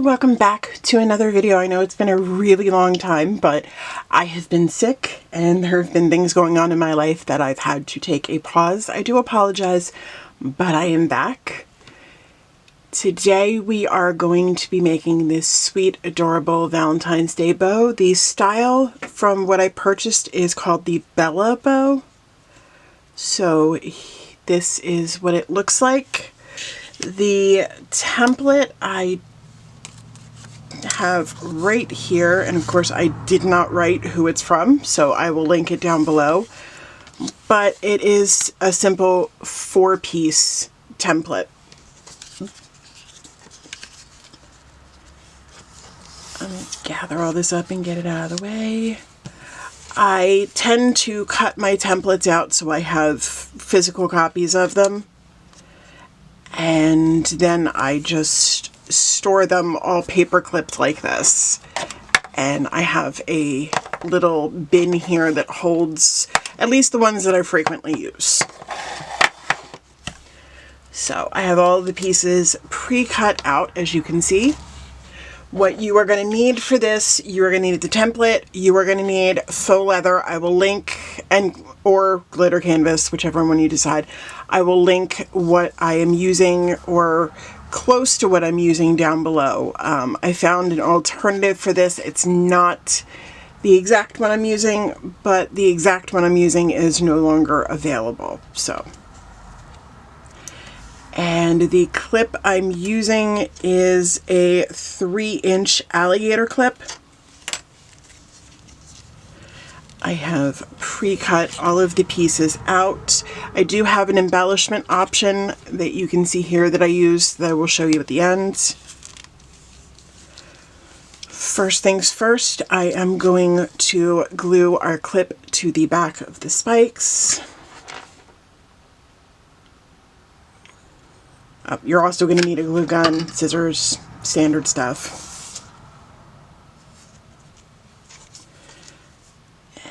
welcome back to another video. I know it's been a really long time, but I have been sick and there have been things going on in my life that I've had to take a pause. I do apologize, but I am back. Today we are going to be making this sweet, adorable Valentine's Day bow. The style from what I purchased is called the Bella bow. So this is what it looks like. The template I have right here, and of course I did not write who it's from, so I will link it down below, but it is a simple 4-piece template. I'm going to gather all this up and get it out of the way. I tend to cut my templates out so I have physical copies of them, and then I just store them all paper clipped like this. And I have a little bin here that holds at least the ones that I frequently use. So I have all the pieces pre-cut out, as you can see. What you are going to need for this, you are going to need the template, you are going to need faux leather. I will link, or glitter canvas, whichever one you decide. I will link what I am using, or close to what I'm using, down below. I found an alternative for this. It's not the exact one I'm using, but the exact one I'm using is no longer available. So. And the clip I'm using is a 3-inch alligator clip. I have pre-cut all of the pieces out. I do have an embellishment option that you can see here that I use that I will show you at the end. First things first, I am going to glue our clip to the back of the spikes. You're also going to need a glue gun, scissors, standard stuff.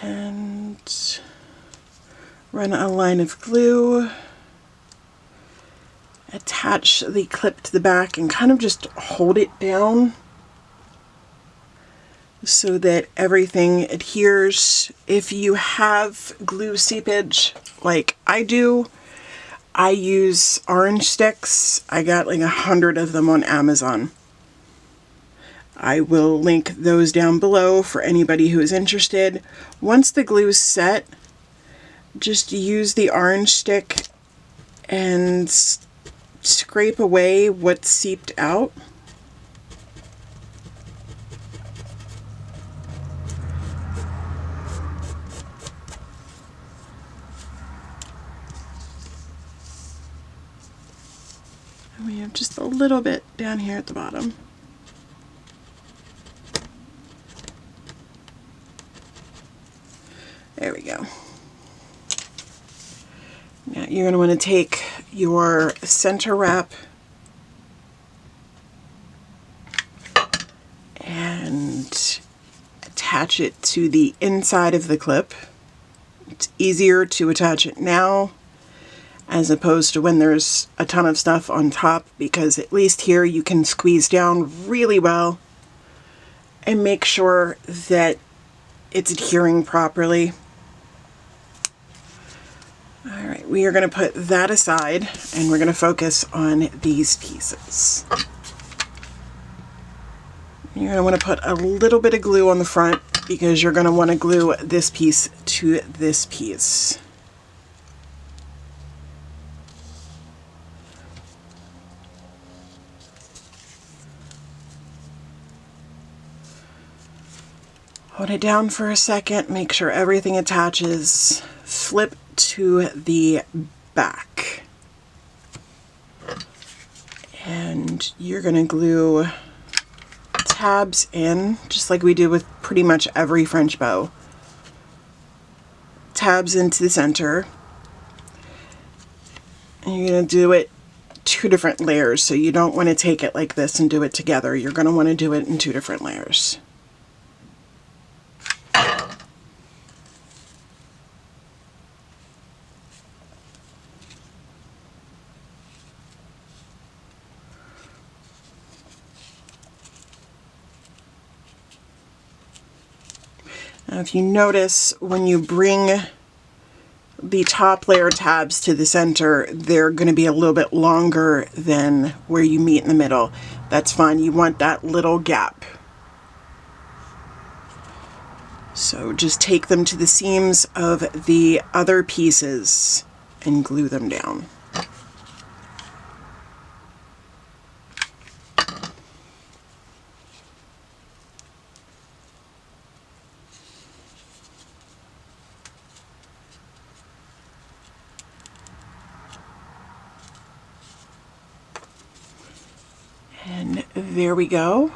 And run a line of glue. Attach the clip to the back and kind of just hold it down so that everything adheres. If you have glue seepage like I do, I use orange sticks. I got like 100 of them on Amazon. I will link those down below for anybody who is interested. Once the glue is set, just use the orange stick and scrape away what's seeped out. We have just a little bit down here at the bottom. There we go. Now you're going to want to take your center wrap and attach it to the inside of the clip. It's easier to attach it now as opposed to when there's a ton of stuff on top, because at least here you can squeeze down really well and make sure that it's adhering properly. Alright, we are going to put that aside and we're going to focus on these pieces. You're going to want to put a little bit of glue on the front because you're going to want to glue this piece to this piece. Hold it down for a second, make sure everything attaches, flip to the back. And you're going to glue tabs in, just like we do with pretty much every French bow. Tabs into the center. And you're going to do it 2 different layers, so you don't want to take it like this and do it together. You're going to want to do it in 2 different layers. Now, if you notice, when you bring the top layer tabs to the center, they're going to be a little bit longer than where you meet in the middle. That's fine. You want that little gap. So just take them to the seams of the other pieces and glue them down. And there we go.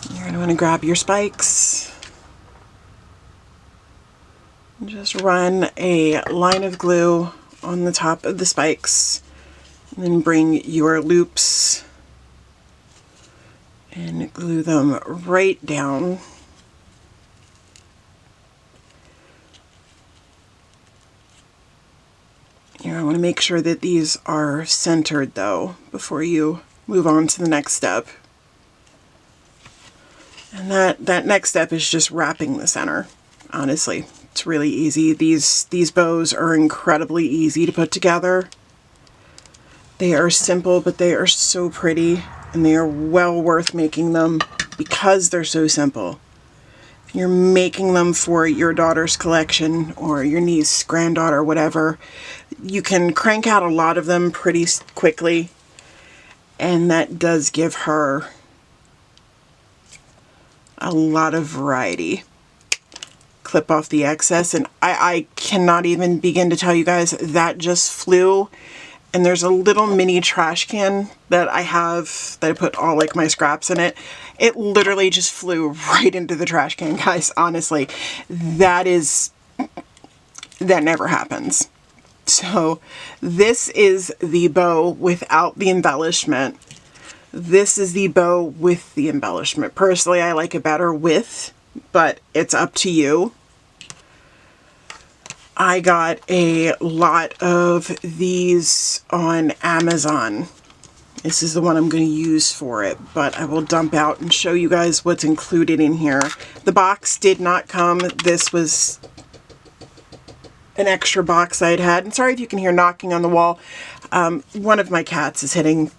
You're going to want to grab your spikes. Just run a line of glue on the top of the spikes, and then bring your loops and glue them right down. I want to make sure that these are centered though before you move on to the next step. And that next step is just wrapping the center. Honestly, it's really easy. These bows are incredibly easy to put together. They are simple, but they are so pretty, and they are well worth making them because they're so simple. If you're making them for your daughter's collection or your niece, granddaughter, whatever, you can crank out a lot of them pretty quickly, and that does give her a lot of variety. Clip off the excess, and I cannot even begin to tell you guys that just flew. And there's a little mini trash can that I have that I put all like my scraps in it. It literally just flew right into the trash can, guys. Honestly, that never happens. So this is the bow without the embellishment. This is the bow with the embellishment. Personally, I like it better with, but it's up to you. I got a lot of these on Amazon. This is the one I'm going to use for it, but I will dump out and show you guys what's included in here. The box did not come. This was an extra box I'd had. And sorry if you can hear knocking on the wall. One of my cats is hitting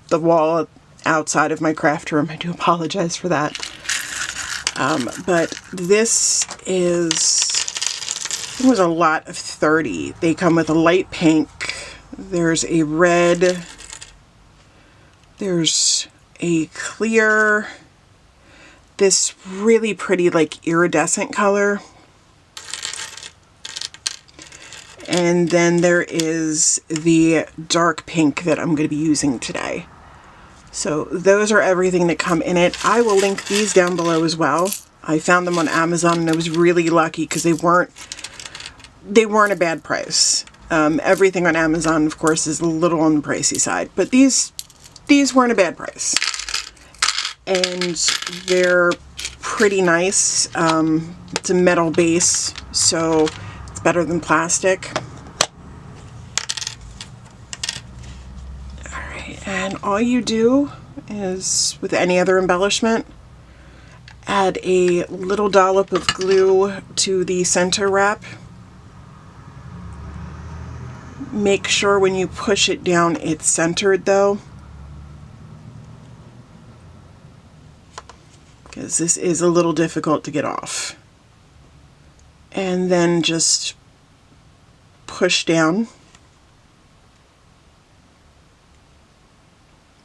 the wall outside of my craft room. I do apologize for that. But this was a lot of 30. They come with a light pink. There's a red. There's a clear. This really pretty like iridescent color. And then there is the dark pink that I'm going to be using today. So those are everything that come in it. I will link these down below as well. I found them on Amazon and I was really lucky because they weren't a bad price. Everything on Amazon, of course, is a little on the pricey side, but these weren't a bad price. And they're pretty nice. It's a metal base, so it's better than plastic. Alright, and all you do is, with any other embellishment, add a little dollop of glue to the center wrap. Make sure when you push it down it's centered though, because this is a little difficult to get off. And then just push down.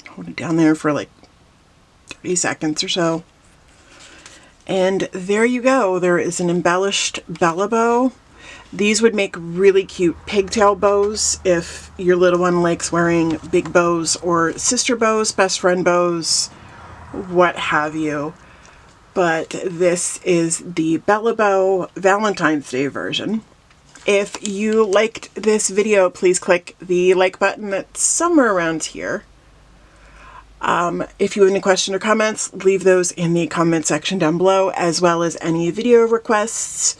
Hold it down there for like 30 seconds or so. And there you go. There is an embellished Bella bow. These would make really cute pigtail bows if your little one likes wearing big bows, or sister bows, best friend bows, what have you. But this is the Bella bow Valentine's Day version. If you liked this video, please click the like button that's somewhere around here. If you have any questions or comments, leave those in the comment section down below, as well as any video requests.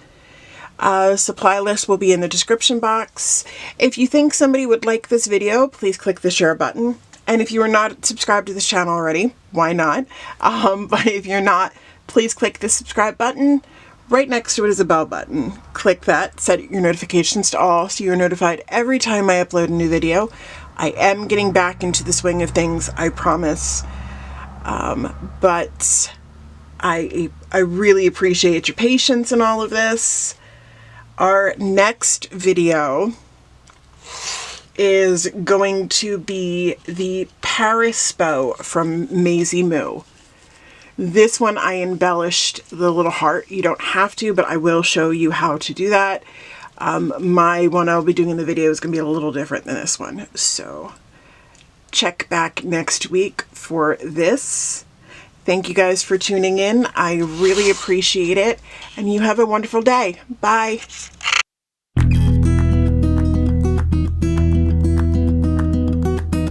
Supply list will be in the description box. If you think somebody would like this video, please click the share button. And if you are not subscribed to this channel already, why not? But if you're not, please click the subscribe button. Right next to it is a bell button. Click that, set your notifications to all so you're notified every time I upload a new video. I am getting back into the swing of things, I promise. But I really appreciate your patience in all of this. Our next video is going to be the Paris bow from Maisie Moo. This one I embellished the little heart. You don't have to, but I will show you how to do that. My one I'll be doing in the video is going to be a little different than this one. So check back next week for this. Thank you guys for tuning in. I really appreciate it. And you have a wonderful day. Bye.